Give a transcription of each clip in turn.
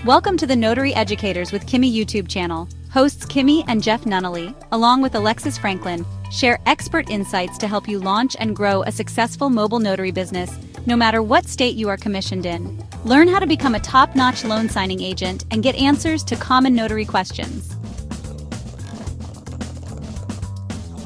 Welcome to the Notary Educators with Kimmi YouTube channel. Hosts Kimmi and Jeff Nunnally, along with Alexis Franklin, share expert insights to help you launch and grow a successful mobile notary business, no matter what state you are commissioned in. Learn how to become a top-notch loan signing agent and get answers to common notary questions.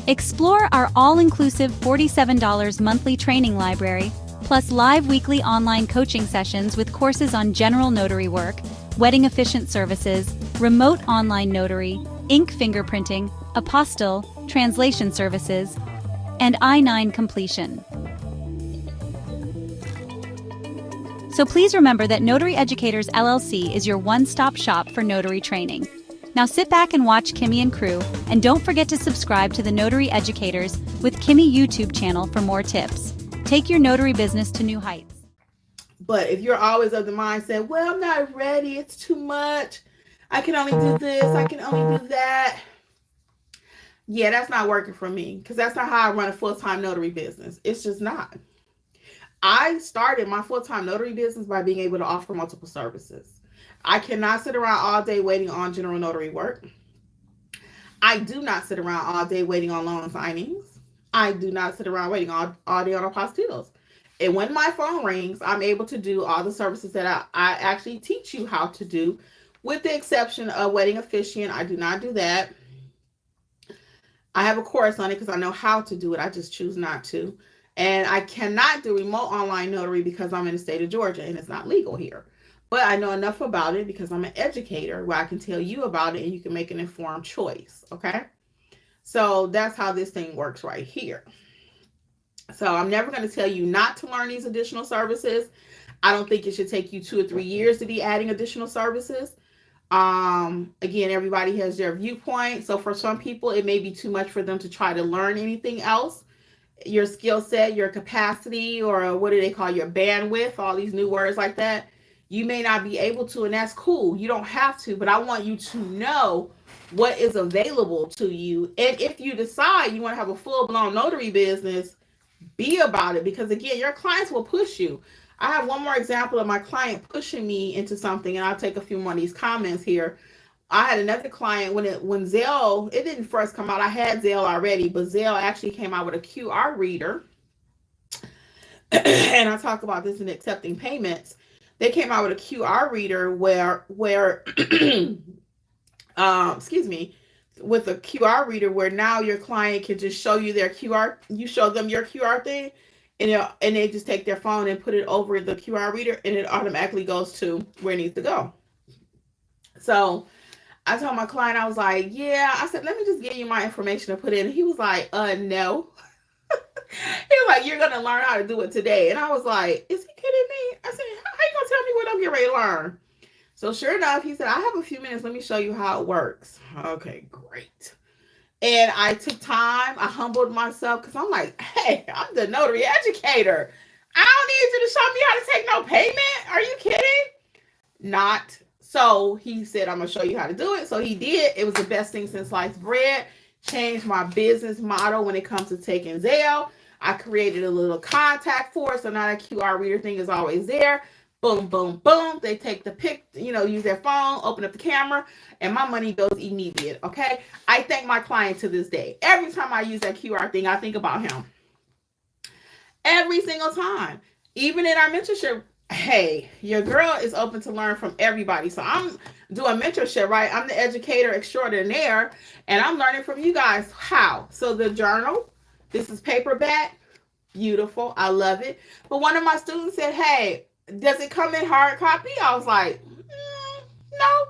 Explore our all-inclusive $47 monthly training library, plus live weekly online coaching sessions with courses on general notary work, wedding efficient services, remote online notary, ink fingerprinting, apostille, translation services, and I-9 completion. So please remember that Notary Educators LLC is your one-stop shop for notary training. Now sit back and watch Kimmi and crew, and don't forget to subscribe to the Notary Educators with Kimmi YouTube channel for more tips. Take your notary business to new heights. But if you're always of the mindset, well, I'm not ready, it's too much, I can only do this, I can only do that. Yeah, that's not working for me, because that's not how I run a full-time notary business. It's just not. I started my full-time notary business by being able to offer multiple services. I cannot sit around all day waiting on general notary work. I do not sit around all day waiting on loan signings. I do not sit around waiting all day on apostilles. And when my phone rings, I'm able to do all the services that I actually teach you how to do, with the exception of wedding officiant. I do not do that. I have a course on it because I know how to do it. I just choose not to. And I cannot do remote online notary because I'm in the state of Georgia and it's not legal here. But I know enough about it because I'm an educator where I can tell you about it and you can make an informed choice, okay? So that's how this thing works right here. So I'm never going to tell you not to learn these additional services. I don't think it should take you 2 or 3 years to be adding additional services. Again, everybody has their viewpoint. So for some people, it may be too much for them to try to learn anything else. Your skill set, your capacity, or what do they call your bandwidth, all these new words like that. You may not be able to, and that's cool. You don't have to, but I want you to know what is available to you. And if you decide you want to have a full-blown notary business, be about it, because again, your clients will push you. I have one more example of my client pushing me into something, and I'll take a few more of these comments here. I had another client when Zelle, it didn't first come out. I had Zelle already, but Zelle actually came out with a QR reader. And I talk about this in accepting payments. They came out with a QR reader where excuse me, with a QR reader where now your client can just show you their QR. You show them your QR thing, and they just take their phone and put it over the QR reader, and it automatically goes to where it needs to go. So I told my client, I was like, yeah, I said, let me just give you my information to put in. He was like, no. He was like, you're going to learn how to do it today. And I was like, is he kidding me? I said, how are you going to tell me what I'm getting ready to learn? So sure enough, he said, I have a few minutes. Let me show you how it works. Okay, great. And I took time. I humbled myself because I'm like, hey, I'm the notary educator. I don't need you to show me how to take no payment. Are you kidding? Not. So he said, I'm going to show you how to do it. So he did. It was the best thing since sliced bread. Changed my business model when it comes to taking Zelle. I created a little contact form, so now that QR reader thing is always there. Boom, boom, boom. They take the pic, use their phone, open up the camera, and my money goes immediate, okay? I thank my client to this day. Every time I use that QR thing, I think about him. Every single time. Even in our mentorship, hey, your girl is open to learn from everybody. So I'm doing mentorship, right? I'm the educator extraordinaire, and I'm learning from you guys. How? So the journal, this is paperback. Beautiful. I love it. But one of my students said, hey, does it come in hard copy? I was like, no.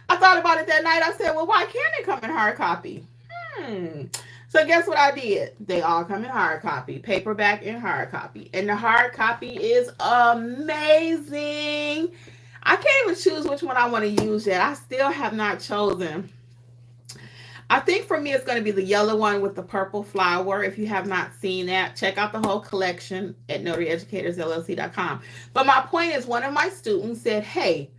I thought about it that night. I said, well, why can't it come in hard copy? So guess what I did? They all come in hard copy, paperback and hard copy. And the hard copy is amazing. I can't even choose which one I want to use yet. I still have not chosen. I think for me, it's going to be the yellow one with the purple flower. If you have not seen that, check out the whole collection at notaryeducatorsllc.com. But my point is, one of my students said, hey,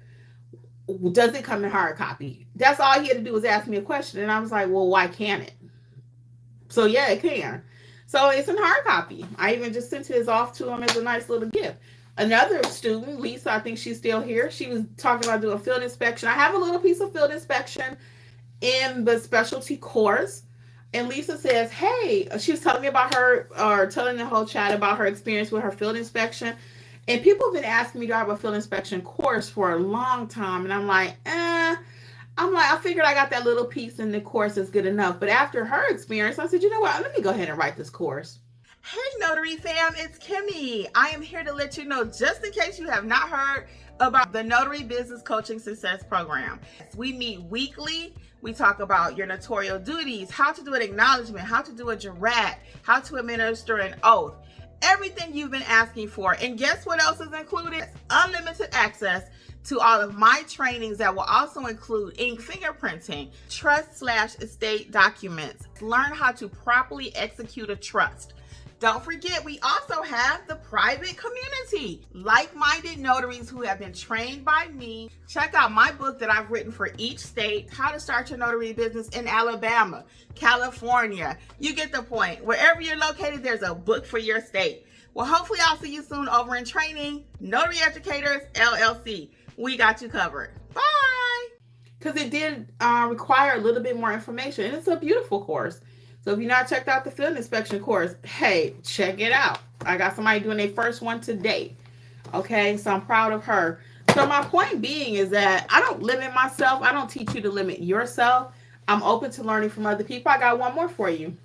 does it come in hard copy? That's all he had to do was ask me a question. And I was like, well, why can't it? So yeah, it can. So it's in hard copy. I even just sent his off to him as a nice little gift. Another student, Lisa, I think she's still here. She was talking about doing field inspection. I have a little piece of field inspection in the specialty course. And Lisa says, hey, she was telling me about her, or telling the whole chat about her experience with her field inspection. And people have been asking me to have a field inspection course for a long time. And I'm like, I figured I got that little piece in the course is good enough. But after her experience, I said, you know what? Let me go ahead and write this course. Hey, Notary fam, it's Kimmi. I am here to let you know, just in case you have not heard about the Notary Business Coaching Success Program. We meet weekly. We talk about your notarial duties, how to do an acknowledgement, how to do a jurat, how to administer an oath, everything you've been asking for. And guess what else is included? Unlimited access to all of my trainings that will also include ink fingerprinting, trust/estate documents, learn how to properly execute a trust. Don't forget, we also have the private community, like-minded notaries who have been trained by me. Check out my book that I've written for each state, How to Start Your Notary Business in Alabama, California. You get the point. Wherever you're located, there's a book for your state. Well, hopefully I'll see you soon over in training. Notary Educators, LLC. We got you covered. Bye. Because it did require a little bit more information. And it's a beautiful course. So if you've not checked out the field inspection course, hey, check it out. I got somebody doing their first one today. Okay, so I'm proud of her. So my point being is that I don't limit myself. I don't teach you to limit yourself. I'm open to learning from other people. I got one more for you.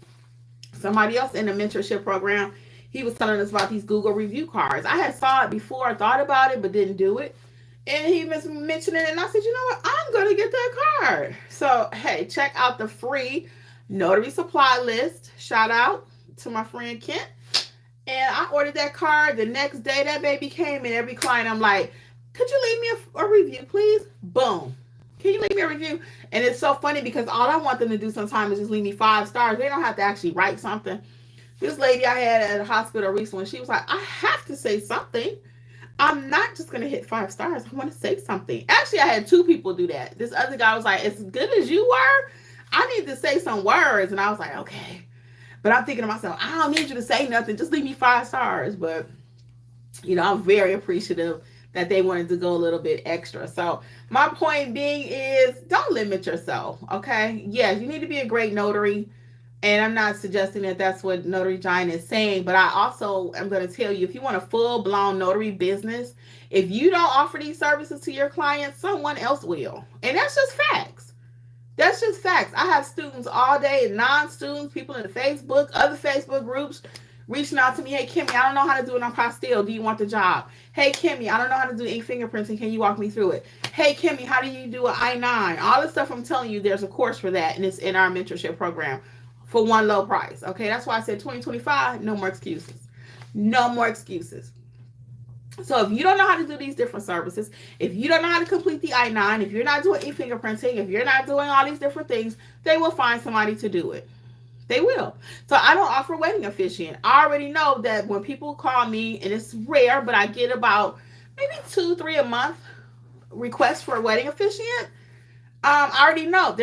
Somebody else in the mentorship program, he was telling us about these Google review cards. I had saw it before, thought about it, but didn't do it. And he was mentioning it, and I said, you know what? I'm going to get that card. So, hey, check out the free Notary supply list. Shout out to my friend Kent. And I ordered that card. The next day that baby came, and every client I'm like, could you leave me a review, please? Boom. Can you leave me a review? And it's so funny because all I want them to do sometimes is just leave me 5 stars. They don't have to actually write something. This lady I had at a hospital recently, she was like, I have to say something. I'm not just going to hit 5 stars. I want to say something. Actually, I had 2 people do that. This other guy was like, as good as you were, I need to say some words. And I was like, okay. But I'm thinking to myself, I don't need you to say nothing. Just leave me 5 stars. But, you know, I'm very appreciative that they wanted to go a little bit extra. So my point being is don't limit yourself. Okay. Yes, you need to be a great notary. And I'm not suggesting that that's what Notary Giant is saying. But I also am going to tell you, if you want a full-blown notary business, if you don't offer these services to your clients, someone else will. And that's just facts. That's just facts. I have students all day and non-students, people in the Facebook, other Facebook groups, reaching out to me. Hey, Kimmi, I don't know how to do it on apostille. Do you want the job? Hey, Kimmi, I don't know how to do ink fingerprinting. Can you walk me through it? Hey, Kimmi, how do you do an I-9? All the stuff I'm telling you, there's a course for that, and it's in our mentorship program for one low price. Okay, that's why I said 2025, no more excuses. No more excuses. So if you don't know how to do these different services, if you don't know how to complete the I-9, if you're not doing e-fingerprinting, if you're not doing all these different things, they will find somebody to do it. They will. So I don't offer wedding officiant. I already know that when people call me, and it's rare, but I get about maybe 2-3 a month requests for a wedding officiant. I already know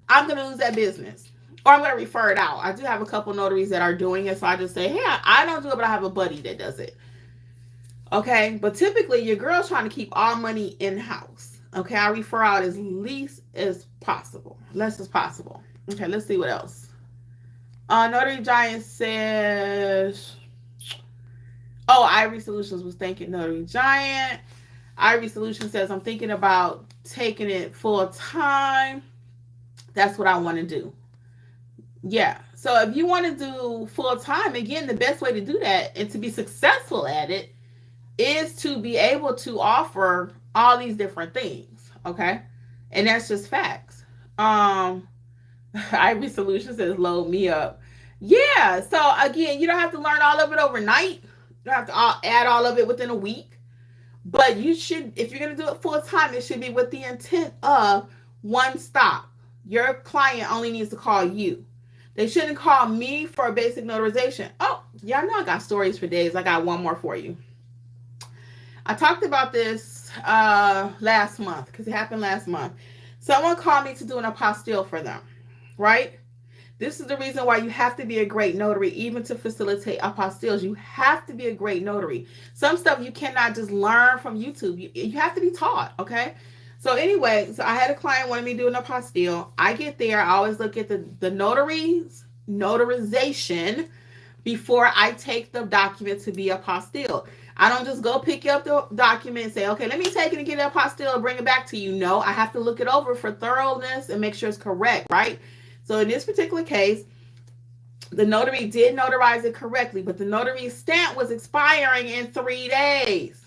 I'm going to lose that business. Or I'm going to refer it out. I do have a couple notaries that are doing it, so I just say, hey, I don't do it, but I have a buddy that does it. Okay, but typically your girl's trying to keep all money in-house. Okay, I refer out as least as possible. Less as possible. Okay, let's see what else. Notary Giant says, oh, Ivory Solutions was thanking Notary Giant. Ivory Solutions says, I'm thinking about taking it full time. That's what I want to do. Yeah, so if you want to do full time, again, the best way to do that and to be successful at it is to be able to offer all these different things, okay? And that's just facts. Ivy Solutions says, load me up. Yeah, so again, you don't have to learn all of it overnight. You don't have to add all of it within a week. But you should, if you're going to do it full time, it should be with the intent of one stop. Your client only needs to call you. They shouldn't call me for a basic notarization. Oh, y'all know I got stories for days. I got one more for you. I talked about this last month because it happened last month. Someone called me to do an apostille for them, right? This is the reason why you have to be a great notary, even to facilitate apostilles. You have to be a great notary. Some stuff you cannot just learn from YouTube. You have to be taught, okay? So anyway, so I had a client wanted me to do an apostille. I get there, I always look at the notarization before I take the document to be apostille. I don't just go pick up the document and say, okay, let me take it and get an apostille and bring it back to you. No, I have to look it over for thoroughness and make sure it's correct, right? So in this particular case, the notary did notarize it correctly, but the notary stamp was expiring in 3 days.